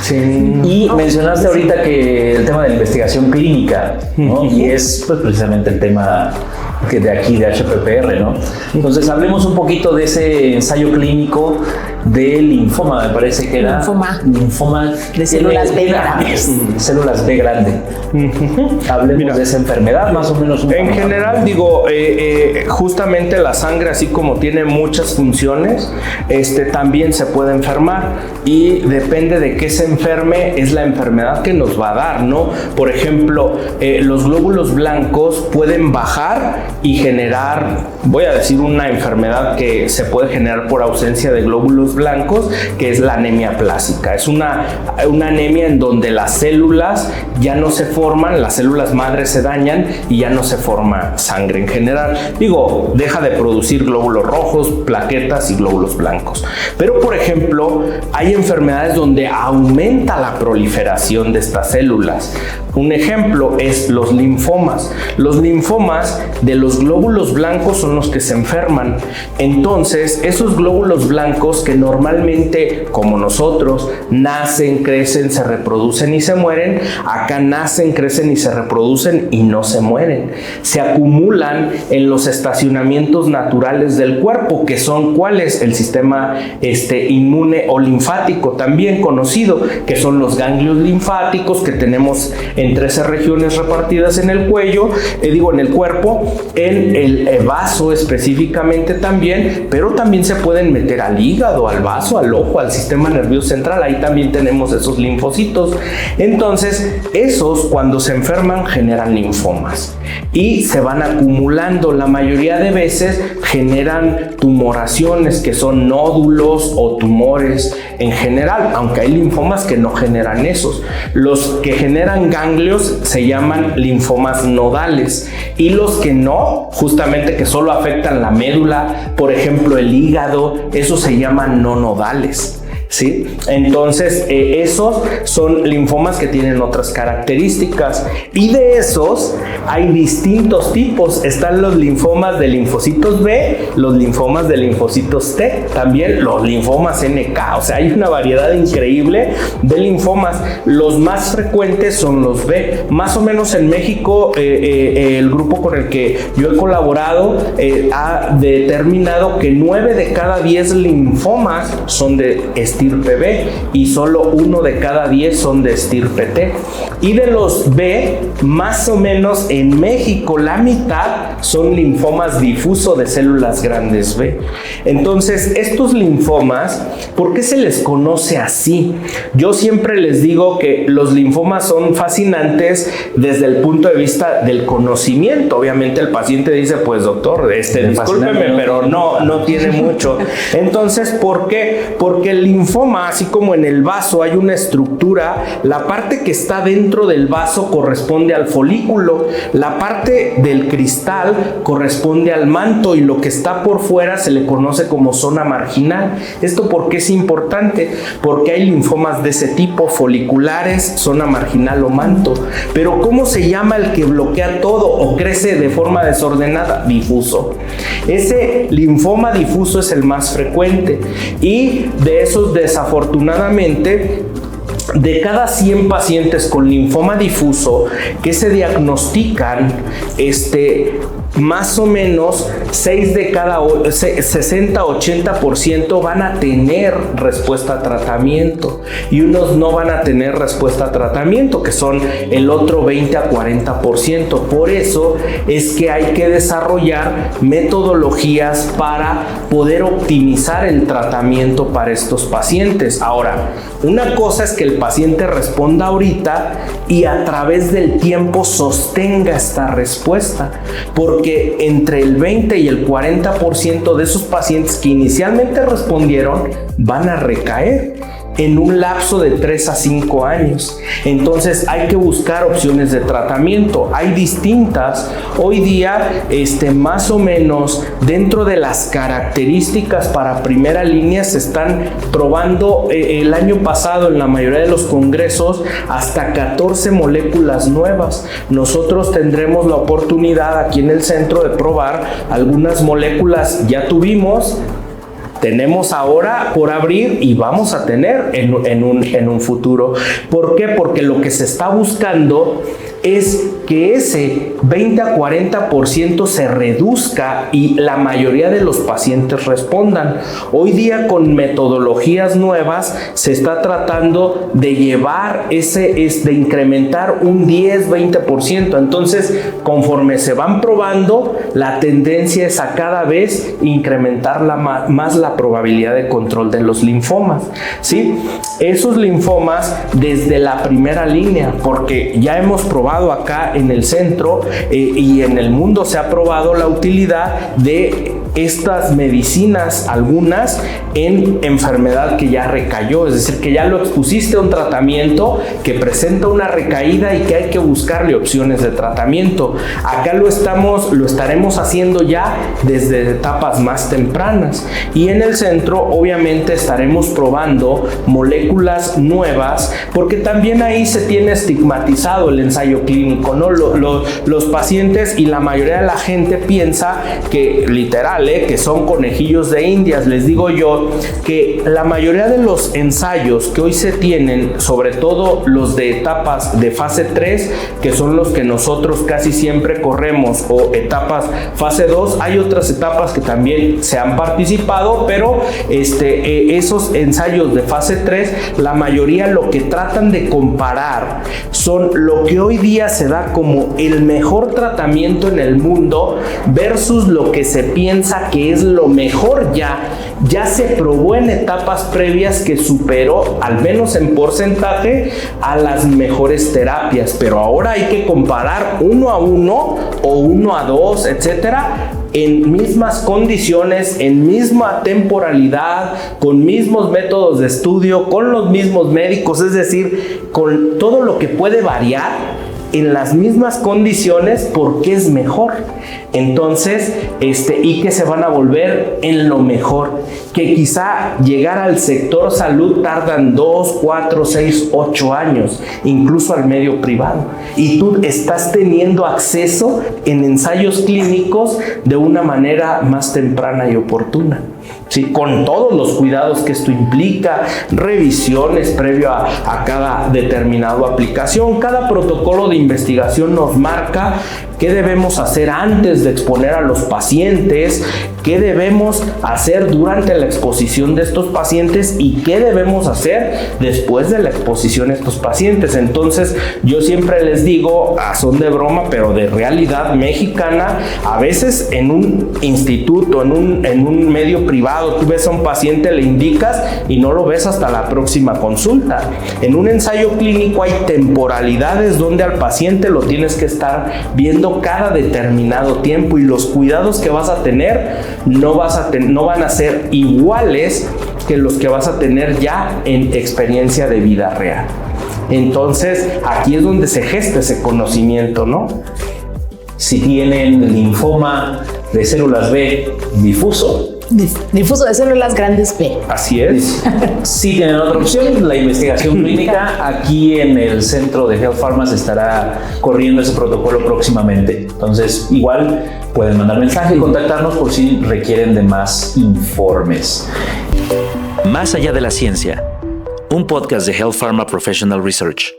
Sí. Y mencionaste ahorita que el tema de la investigación clínica, ¿no? Y es pues, precisamente el tema que de aquí, de HPPR, ¿no? Entonces, hablemos un poquito de ese ensayo clínico de linfoma, me parece que era. Linfoma de células B grandes. Células B grande. Hablemos de esa enfermedad, más o menos. En general, digo, justamente la sangre, así como tiene muchas funciones, también se puede enfermar, y depende de qué se enferme, es la enfermedad que nos va a dar, ¿no? Por ejemplo, los glóbulos blancos pueden bajar y generar, voy a decir, una enfermedad que se puede generar por ausencia de glóbulos blancos, que es la anemia plásica. Es una anemia en donde las células ya no se forman, las células madres se dañan y ya no se forma sangre en general. Digo, deja de producir glóbulos rojos, plaquetas y glóbulos blancos. Pero, por ejemplo, hay enfermedades donde aumenta la proliferación de estas células. Un ejemplo es los linfomas. Los linfomas de los glóbulos blancos son los que se enferman. Entonces, esos glóbulos blancos que normalmente, como nosotros, nacen, crecen, se reproducen y se mueren, acá nacen, crecen y se reproducen y no se mueren. Se acumulan en los estacionamientos naturales del cuerpo, que son ¿cuáles? El sistema inmune o linfático, también conocido, que son los ganglios linfáticos que tenemos en 13 regiones repartidas en el cuello, en el cuerpo, en el vaso específicamente también, pero también se pueden meter al hígado, al vaso, al ojo, al sistema nervioso central. Ahí también tenemos esos linfocitos. Entonces, esos cuando se enferman generan linfomas y se van acumulando. La mayoría de veces generan tumoraciones, que son nódulos o tumores en general, aunque hay linfomas que no generan esos. Los que generan ganglios se llaman linfomas nodales, y los que no, justamente que solo afectan la médula, por ejemplo el hígado, esos se llaman no nodales. ¿Sí? Entonces, esos son linfomas que tienen otras características, y de esos hay distintos tipos. Están los linfomas de linfocitos B, los linfomas de linfocitos T, también los linfomas NK. O sea, hay una variedad increíble de linfomas. Los más frecuentes son los B. Más o menos en México, el grupo con el que yo he colaborado ha determinado que 9 de cada 10 linfomas son de estirpe B y solo 1 de cada 10 son de estirpe T. Y de los B, más o menos en México, la mitad son linfomas difuso de células grandes B. Entonces, estos linfomas, ¿por qué se les conoce así? Yo siempre les digo que los linfomas son fascinantes desde el punto de vista del conocimiento. Obviamente el paciente dice, pues doctor, discúlpeme, pero no tiene mucho. Entonces, ¿por qué? Porque el linfoma, así como en el vaso hay una estructura, la parte que está dentro del vaso corresponde al folículo, la parte del cristal corresponde al manto, y lo que está por fuera se le conoce como zona marginal. ¿Esto por qué es importante? Porque hay linfomas de ese tipo, foliculares, zona marginal o manto. Pero ¿cómo se llama el que bloquea todo o crece de forma desordenada? Difuso. Ese linfoma difuso es el más frecuente, y de esos, desafortunadamente, de cada 100 pacientes con linfoma difuso que se diagnostican, más o menos 6 de cada 60-80% van a tener respuesta a tratamiento, y unos no van a tener respuesta a tratamiento, que son el otro 20-40%. Por eso es que hay que desarrollar metodologías para poder optimizar el tratamiento para estos pacientes. Ahora, una cosa es que el paciente responda ahorita y a través del tiempo sostenga esta respuesta, porque entre el 20 y el 40% de esos pacientes que inicialmente respondieron van a recaer en un lapso de 3 a 5 años. Entonces hay que buscar opciones de tratamiento. Hay distintas. Hoy día, más o menos dentro de las características para primera línea, se están probando el año pasado en la mayoría de los congresos hasta 14 moléculas nuevas. Nosotros tendremos la oportunidad aquí en el centro de probar algunas moléculas. Ya tuvimos tenemos ahora por abrir y vamos a tener en un futuro. ¿Por qué? Porque lo que se está buscando es que ese 20 a 40% se reduzca y la mayoría de los pacientes respondan. Hoy día con metodologías nuevas se está tratando de llevar de incrementar un 10-20%. Entonces, conforme se van probando, la tendencia es a cada vez incrementar más la probabilidad de control de los linfomas, ¿sí? Esos linfomas desde la primera línea, porque ya hemos probado acá en el centro y en el mundo se ha probado la utilidad de estas medicinas, algunas en enfermedad que ya recayó, es decir, que ya lo expusiste a un tratamiento que presenta una recaída y que hay que buscarle opciones de tratamiento. Acá lo estaremos haciendo ya desde etapas más tempranas, y en el centro obviamente estaremos probando moléculas nuevas, porque también ahí se tiene estigmatizado el ensayo clínico, ¿no? Los pacientes y la mayoría de la gente piensa que literal, que son conejillos de indias. Les digo yo que la mayoría de los ensayos que hoy se tienen, sobre todo los de etapas de fase 3, que son los que nosotros casi siempre corremos, o etapas fase 2, hay otras etapas que también se han participado, pero esos ensayos de fase 3, la mayoría lo que tratan de comparar son lo que hoy día se da como el mejor tratamiento en el mundo versus lo que se piensa que es lo mejor ya se probó en etapas previas que superó, al menos en porcentaje, a las mejores terapias, pero ahora hay que comparar 1 a 1 o 1 a 2, etcétera, en mismas condiciones, en misma temporalidad, con mismos métodos de estudio, con los mismos médicos, es decir, con todo lo que puede variar en las mismas condiciones, porque es mejor. Entonces, y que se van a volver en lo mejor, que quizá llegar al sector salud tardan 2, 4, 6, 8 años, incluso al medio privado, y tú estás teniendo acceso en ensayos clínicos de una manera más temprana y oportuna, ¿sí? Con todos los cuidados que esto implica, revisiones previo a cada determinada aplicación. Cada protocolo de investigación nos marca qué debemos hacer antes de exponer a los pacientes, qué debemos hacer durante la exposición de estos pacientes y qué debemos hacer después de la exposición a estos pacientes. Entonces, yo siempre les digo, a son de broma, pero de realidad mexicana, a veces en un instituto, en un medio privado, tú ves a un paciente, le indicas y no lo ves hasta la próxima consulta. En un ensayo clínico hay temporalidades donde al paciente lo tienes que estar viendo cada determinado tiempo, y los cuidados que vas a tener no van a ser iguales que los que vas a tener ya en experiencia de vida real. Entonces, aquí es donde se gesta ese conocimiento, ¿no? Si tienen linfoma de células B difuso de células grandes B. Así es. Si tienen otra opción, la investigación clínica, aquí en el centro de Health Pharma se estará corriendo ese protocolo próximamente. Entonces, igual pueden mandar mensaje y contactarnos por si requieren de más informes. Más allá de la ciencia, un podcast de Health Pharma Professional Research.